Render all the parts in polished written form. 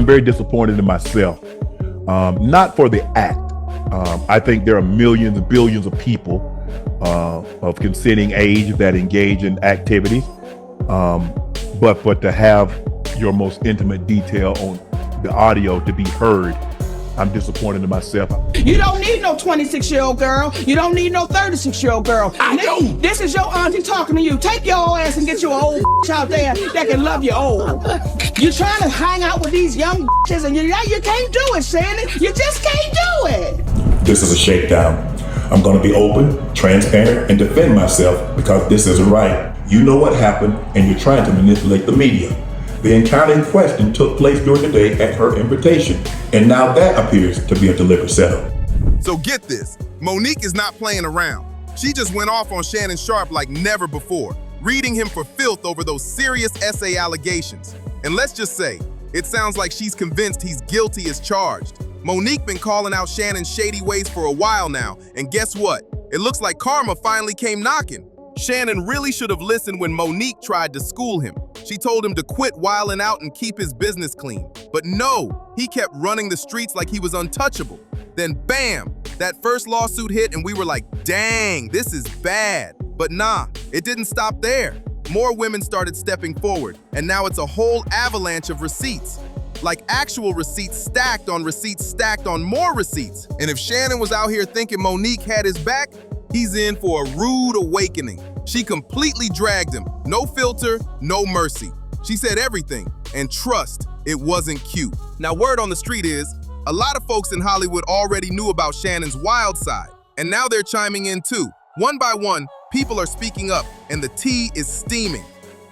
very disappointed in myself. Not for the act. I think there are millions and billions of people of consenting age that engage in activities. But to have your most intimate detail on the audio to be heard, I'm disappointed in myself. You don't need no 26-year-old girl. You don't need no 36-year-old girl. This is your auntie talking to you. Take your ass and get your old out there that can love you old. You're trying to hang out with these young and you can't do it, Shannon. You just can't do it. This is a shakedown. I'm going to be open, transparent, and defend myself because this isn't right. You know what happened, and you're trying to manipulate the media. The encounter in question took place during the day at her invitation, and now that appears to be a deliberate setup. So get this, Monique is not playing around. She just went off on Shannon Sharpe like never before, reading him for filth over those serious essay allegations. And let's just say, it sounds like she's convinced he's guilty as charged. Monique been calling out Shannon's shady ways for a while now, and guess what? It looks like karma finally came knocking. Shannon really should have listened when Monique tried to school him. She told him to quit wilding out and keep his business clean. But no, he kept running the streets like he was untouchable. Then bam, that first lawsuit hit and we were like, dang, this is bad. But nah, it didn't stop there. More women started stepping forward, and now it's a whole avalanche of receipts. Like actual receipts stacked on more receipts. And if Shannon was out here thinking Monique had his back, he's in for a rude awakening. She completely dragged him. No filter, no mercy. She said everything, and trust, it wasn't cute. Now word on the street is, a lot of folks in Hollywood already knew about Shannon's wild side, and now they're chiming in too. One by one, people are speaking up, and the tea is steaming.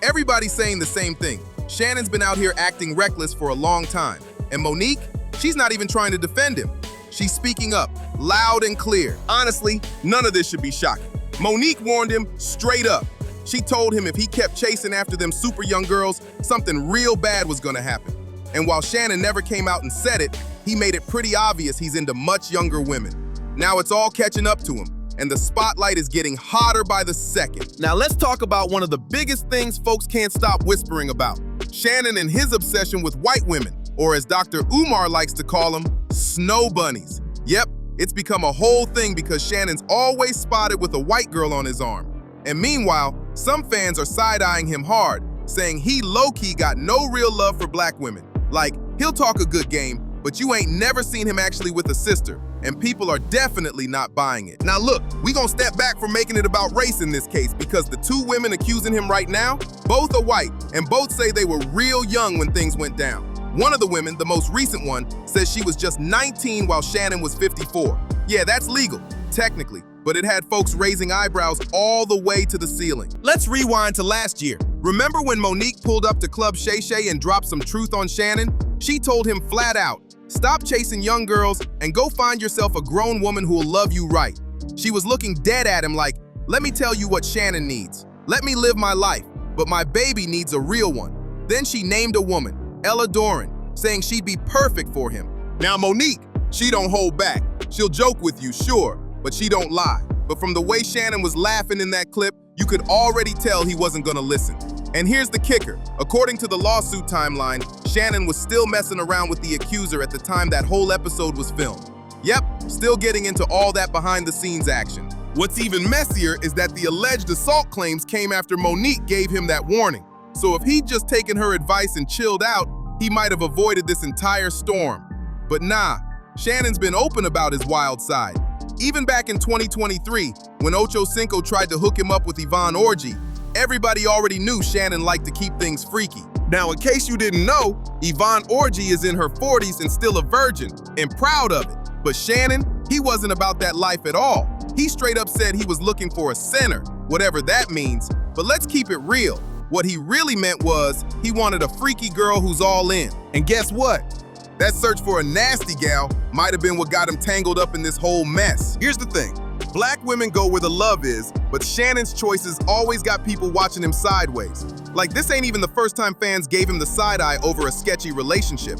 Everybody's saying the same thing. Shannon's been out here acting reckless for a long time, and Monique, she's not even trying to defend him. She's speaking up, loud and clear. Honestly, none of this should be shocking. Monique warned him straight up. She told him if he kept chasing after them super young girls, something real bad was gonna happen. And while Shannon never came out and said it, he made it pretty obvious he's into much younger women. Now it's all catching up to him, and the spotlight is getting hotter by the second. Now let's talk about one of the biggest things folks can't stop whispering about. Shannon and his obsession with white women, or as Dr. Umar likes to call them, snow bunnies. Yep, it's become a whole thing because Shannon's always spotted with a white girl on his arm. And meanwhile, some fans are side-eyeing him hard, saying he low-key got no real love for black women. Like, he'll talk a good game, but you ain't never seen him actually with a sister, and people are definitely not buying it. Now look, we gonna step back from making it about race in this case because the two women accusing him right now, both are white, and both say they were real young when things went down. One of the women, the most recent one, says she was just 19 while Shannon was 54. Yeah, that's legal, technically, but it had folks raising eyebrows all the way to the ceiling. Let's rewind to last year. Remember when Monique pulled up to Club Shay Shay and dropped some truth on Shannon? She told him flat out, stop chasing young girls and go find yourself a grown woman who will love you right. She was looking dead at him like, let me tell you what Shannon needs. Let me live my life, but my baby needs a real one. Then she named a woman, Ella Doran, saying she'd be perfect for him. Now Monique, she don't hold back. She'll joke with you, sure, but she don't lie. But from the way Shannon was laughing in that clip, you could already tell he wasn't gonna listen. And here's the kicker. According to the lawsuit timeline, Shannon was still messing around with the accuser at the time that whole episode was filmed. Yep, still getting into all that behind-the-scenes action. What's even messier is that the alleged assault claims came after Monique gave him that warning. So if he'd just taken her advice and chilled out, he might have avoided this entire storm. But nah, Shannon's been open about his wild side. Even back in 2023, when Ocho Cinco tried to hook him up with Yvonne Orji, everybody already knew Shannon liked to keep things freaky. Now, in case you didn't know, Yvonne Orji is in her 40s and still a virgin, and proud of it. But Shannon, he wasn't about that life at all. He straight up said he was looking for a sinner, whatever that means. But let's keep it real. What he really meant was, he wanted a freaky girl who's all in. And guess what? That search for a nasty gal might have been what got him tangled up in this whole mess. Here's the thing. Black women go where the love is, but Shannon's choices always got people watching him sideways. Like, this ain't even the first time fans gave him the side eye over a sketchy relationship.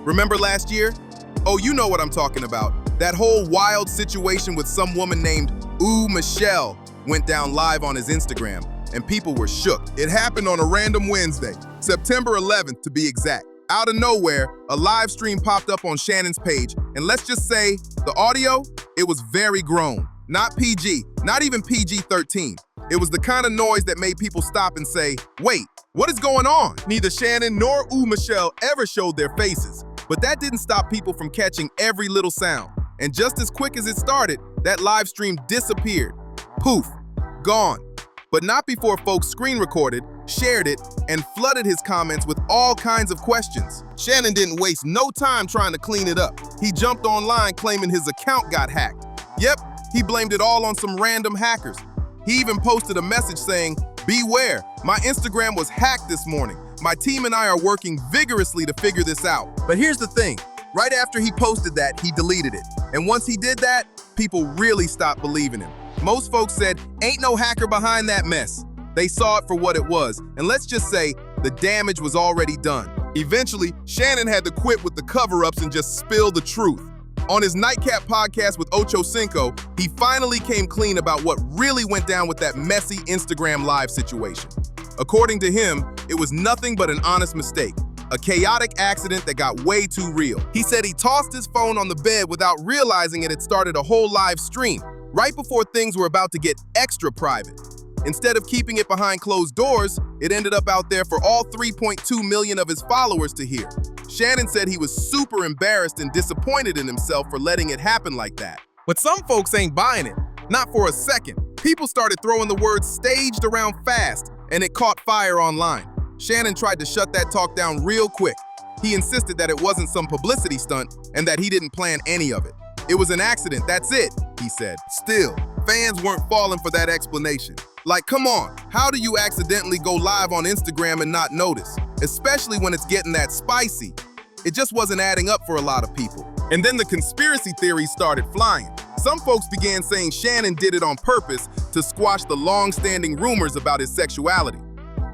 Remember last year? Oh, you know what I'm talking about. That whole wild situation with some woman named Michelle went down live on his Instagram, and people were shook. It happened on a random Wednesday, September 11th to be exact. Out of nowhere, a live stream popped up on Shannon's page, and let's just say, the audio, it was very grown. Not PG, not even PG-13. It was the kind of noise that made people stop and say, wait, what is going on? Neither Shannon nor Michelle ever showed their faces, but that didn't stop people from catching every little sound. And just as quick as it started, that live stream disappeared. Poof, gone. But not before folks screen recorded, shared it, and flooded his comments with all kinds of questions. Shannon didn't waste no time trying to clean it up. He jumped online claiming his account got hacked. Yep, he blamed it all on some random hackers. He even posted a message saying, "Beware, my Instagram was hacked this morning. My team and I are working vigorously to figure this out." But here's the thing, right after he posted that, he deleted it. And once he did that, people really stopped believing him. Most folks said, ain't no hacker behind that mess. They saw it for what it was, and let's just say, the damage was already done. Eventually, Shannon had to quit with the cover-ups and just spill the truth. On his Nightcap podcast with Ocho Cinco, he finally came clean about what really went down with that messy Instagram Live situation. According to him, it was nothing but an honest mistake, a chaotic accident that got way too real. He said he tossed his phone on the bed without realizing it had started a whole live stream, right before things were about to get extra private. Instead of keeping it behind closed doors, it ended up out there for all 3.2 million of his followers to hear. Shannon said he was super embarrassed and disappointed in himself for letting it happen like that. But some folks ain't buying it, not for a second. People started throwing the word staged around fast, and it caught fire online. Shannon tried to shut that talk down real quick. He insisted that it wasn't some publicity stunt and that he didn't plan any of it. It was an accident, that's it, he said. Still, fans weren't falling for that explanation. Like, come on, how do you accidentally go live on Instagram and not notice? Especially when it's getting that spicy. It just wasn't adding up for a lot of people. And then the conspiracy theories started flying. Some folks began saying Shannon did it on purpose to squash the long-standing rumors about his sexuality.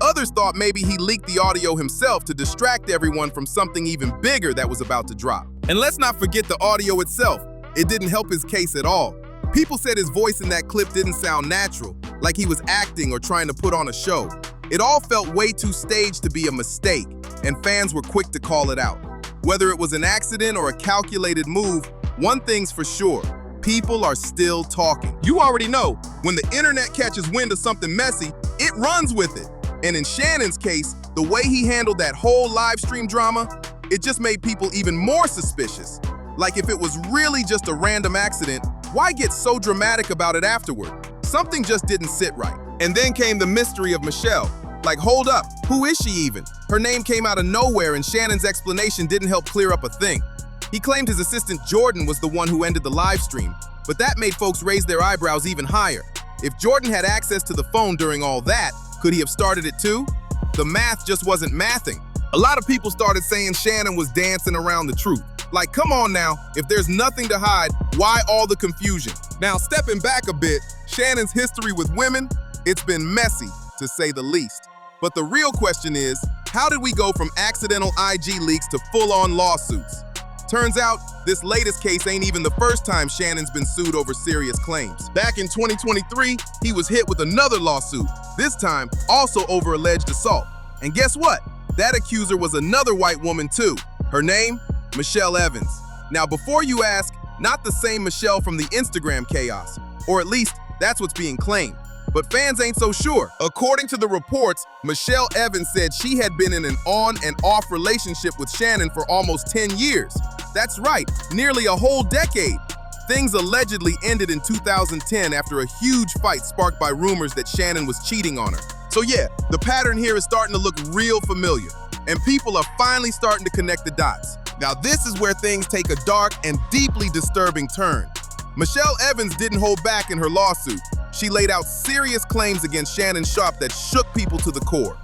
Others thought maybe he leaked the audio himself to distract everyone from something even bigger that was about to drop. And let's not forget the audio itself. It didn't help his case at all. People said his voice in that clip didn't sound natural, like he was acting or trying to put on a show. It all felt way too staged to be a mistake, and fans were quick to call it out. Whether it was an accident or a calculated move, one thing's for sure, people are still talking. You already know, when the internet catches wind of something messy, it runs with it. And in Shannon's case, the way he handled that whole live stream drama, it just made people even more suspicious. Like if it was really just a random accident, why get so dramatic about it afterward? Something just didn't sit right. And then came the mystery of Michelle. Like, hold up, who is she even? Her name came out of nowhere and Shannon's explanation didn't help clear up a thing. He claimed his assistant Jordan was the one who ended the live stream, but that made folks raise their eyebrows even higher. If Jordan had access to the phone during all that, could he have started it too? The math just wasn't mathing. A lot of people started saying Shannon was dancing around the truth. Like, come on now, if there's nothing to hide, why all the confusion? Now, stepping back a bit, Shannon's history with women, it's been messy, to say the least. But the real question is, how did we go from accidental IG leaks to full-on lawsuits? Turns out, this latest case ain't even the first time Shannon's been sued over serious claims. Back in 2023, he was hit with another lawsuit, this time also over alleged assault. And guess what? That accuser was another white woman too. Her name? Michelle Evans. Now, before you ask, not the same Michelle from the Instagram chaos, or at least that's what's being claimed. But fans ain't so sure. According to the reports, Michelle Evans said she had been in an on and off relationship with Shannon for almost 10 years. That's right, nearly a whole decade. Things allegedly ended in 2010 after a huge fight sparked by rumors that Shannon was cheating on her. So yeah, the pattern here is starting to look real familiar, and people are finally starting to connect the dots. Now this is where things take a dark and deeply disturbing turn. Michelle Evans didn't hold back in her lawsuit. She laid out serious claims against Shannon Sharpe that shook people to the core.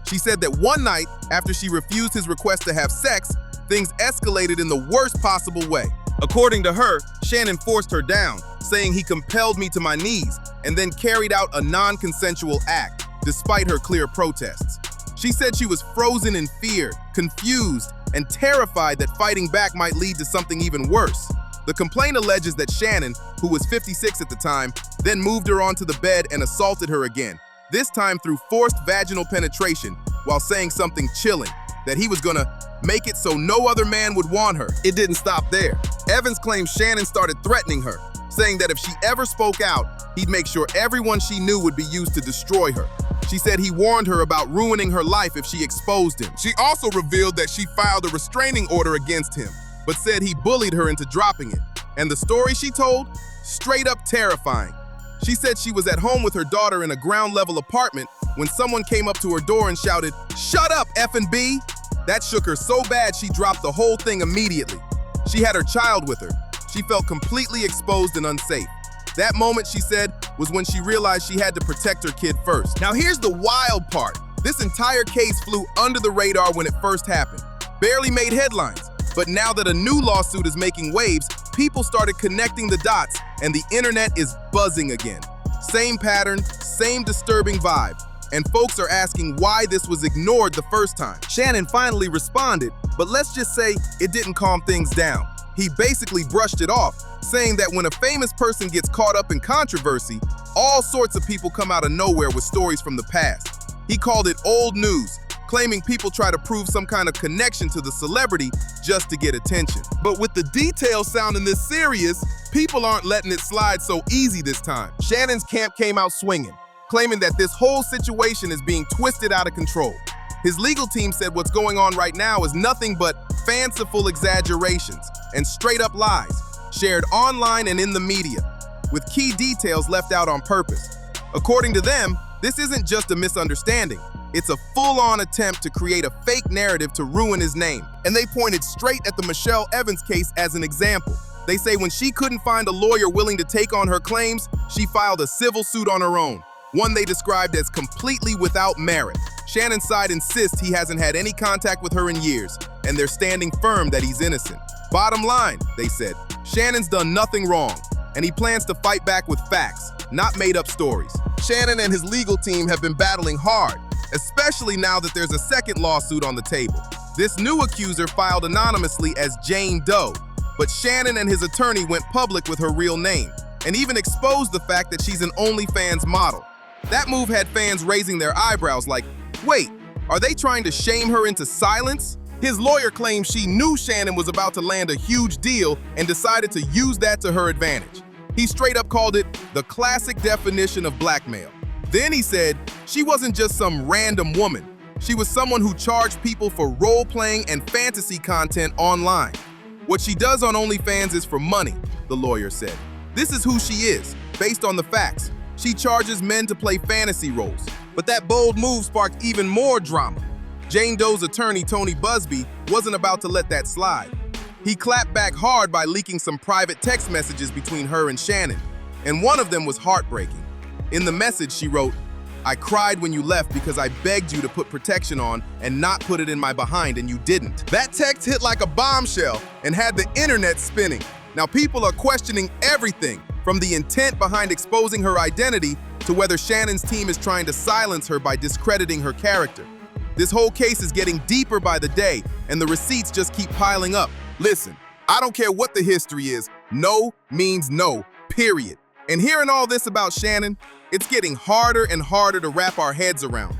She said that one night, after she refused his request to have sex, things escalated in the worst possible way. According to her, Shannon forced her down, saying he compelled me to my knees, and then carried out a non-consensual act, despite her clear protests. She said she was frozen in fear, confused, and terrified that fighting back might lead to something even worse. The complaint alleges that Shannon, who was 56 at the time, then moved her onto the bed and assaulted her again, this time through forced vaginal penetration while saying something chilling. that he was gonna make it so no other man would want her. It didn't stop there. Evans claimed Shannon started threatening her, saying that if she ever spoke out, he'd make sure everyone she knew would be used to destroy her. She said he warned her about ruining her life if she exposed him. She also revealed that she filed a restraining order against him, but said he bullied her into dropping it. And the story she told? Straight up terrifying. She said she was at home with her daughter in a ground-level apartment when someone came up to her door and shouted, "Shut up, F&B!" That shook her so bad she dropped the whole thing immediately. She had her child with her. She felt completely exposed and unsafe. That moment, she said, was when she realized she had to protect her kid first. Now here's the wild part. This entire case flew under the radar when it first happened. Barely made headlines. But now that a new lawsuit is making waves, people started connecting the dots and the internet is buzzing again. Same pattern, same disturbing vibe. And folks are asking why this was ignored the first time. Shannon finally responded, but let's just say it didn't calm things down. He basically brushed it off, saying that when a famous person gets caught up in controversy, all sorts of people come out of nowhere with stories from the past. He called it old news, claiming people try to prove some kind of connection to the celebrity just to get attention. But with the details sounding this serious, people aren't letting it slide so easy this time. Shannon's camp came out swinging, claiming that this whole situation is being twisted out of control. His legal team said what's going on right now is nothing but fanciful exaggerations and straight-up lies, shared online and in the media, with key details left out on purpose. According to them, this isn't just a misunderstanding. It's a full-on attempt to create a fake narrative to ruin his name. And they pointed straight at the Michelle Evans case as an example. They say when she couldn't find a lawyer willing to take on her claims, she filed a civil suit on her own, one they described as completely without merit. Shannon's side insists he hasn't had any contact with her in years, and they're standing firm that he's innocent. Bottom line, they said, Shannon's done nothing wrong, and he plans to fight back with facts, not made-up stories. Shannon and his legal team have been battling hard, especially now that there's a second lawsuit on the table. This new accuser filed anonymously as Jane Doe, but Shannon and his attorney went public with her real name, and even exposed the fact that she's an OnlyFans model. That move had fans raising their eyebrows like, wait, are they trying to shame her into silence? His lawyer claims she knew Shannon was about to land a huge deal and decided to use that to her advantage. He straight up called it the classic definition of blackmail. Then he said she wasn't just some random woman. She was someone who charged people for role-playing and fantasy content online. What she does on OnlyFans is for money, the lawyer said. This is who she is, based on the facts. She charges men to play fantasy roles. But that bold move sparked even more drama. Jane Doe's attorney, Tony Busby, wasn't about to let that slide. He clapped back hard by leaking some private text messages between her and Shannon, and one of them was heartbreaking. In the message, she wrote, "I cried when you left because I begged you to put protection on and not put it in my behind, and you didn't." That text hit like a bombshell and had the internet spinning. Now people are questioning everything, from the intent behind exposing her identity to whether Shannon's team is trying to silence her by discrediting her character. This whole case is getting deeper by the day, and the receipts just keep piling up. Listen, I don't care what the history is, no means no, period. And hearing all this about Shannon, it's getting harder and harder to wrap our heads around.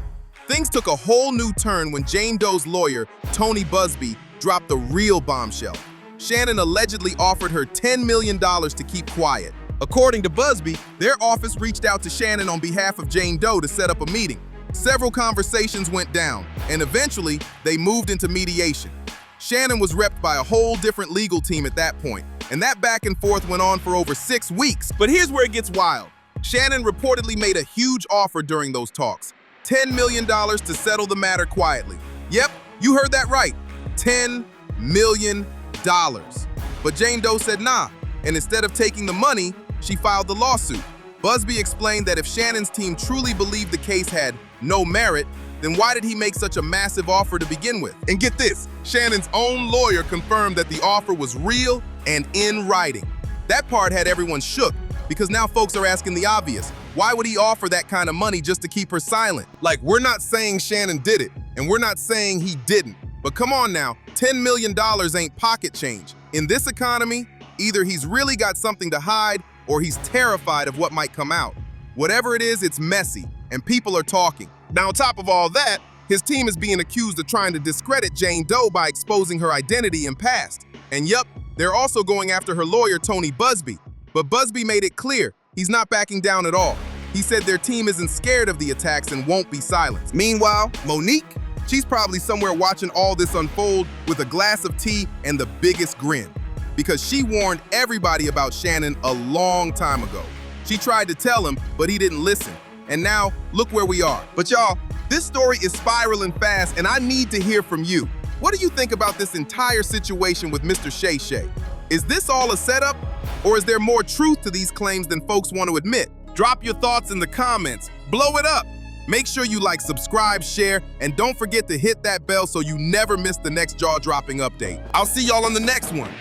Things took a whole new turn when Jane Doe's lawyer, Tony Busby, dropped the real bombshell. Shannon allegedly offered her $10 million to keep quiet. According to Busby, their office reached out to Shannon on behalf of Jane Doe to set up a meeting. Several conversations went down, and eventually, they moved into mediation. Shannon was repped by a whole different legal team at that point, and that back and forth went on for over 6 weeks. But here's where it gets wild. Shannon reportedly made a huge offer during those talks, $10 million to settle the matter quietly. Yep, you heard that right, $10 million. But Jane Doe said nah, and instead of taking the money, she filed the lawsuit. Busby explained that if Shannon's team truly believed the case had no merit, then why did he make such a massive offer to begin with? And get this, Shannon's own lawyer confirmed that the offer was real and in writing. That part had everyone shook, because now folks are asking the obvious. Why would he offer that kind of money just to keep her silent? Like, we're not saying Shannon did it, and we're not saying he didn't. But come on now, $10 million ain't pocket change. In this economy, either he's really got something to hide or he's terrified of what might come out. Whatever it is, it's messy, and people are talking. Now, on top of all that, His team is being accused of trying to discredit Jane Doe by exposing her identity and past. And yup, they're also going after her lawyer, Tony Busby. But Busby made it clear he's not backing down at all. He said their team isn't scared of the attacks and won't be silenced. Meanwhile, Monique, she's probably somewhere watching all this unfold with a glass of tea and the biggest grin. Because she warned everybody about Shannon a long time ago. She tried to tell him, but he didn't listen. And now, look where we are. But y'all, this story is spiraling fast, and I need to hear from you. What do you think about this entire situation with Mr. Shay Shay? Is this all a setup? Or is there more truth to these claims than folks want to admit? Drop your thoughts in the comments. Blow it up. Make sure you like, subscribe, share, and don't forget to hit that bell so you never miss the next jaw-dropping update. I'll see y'all on the next one.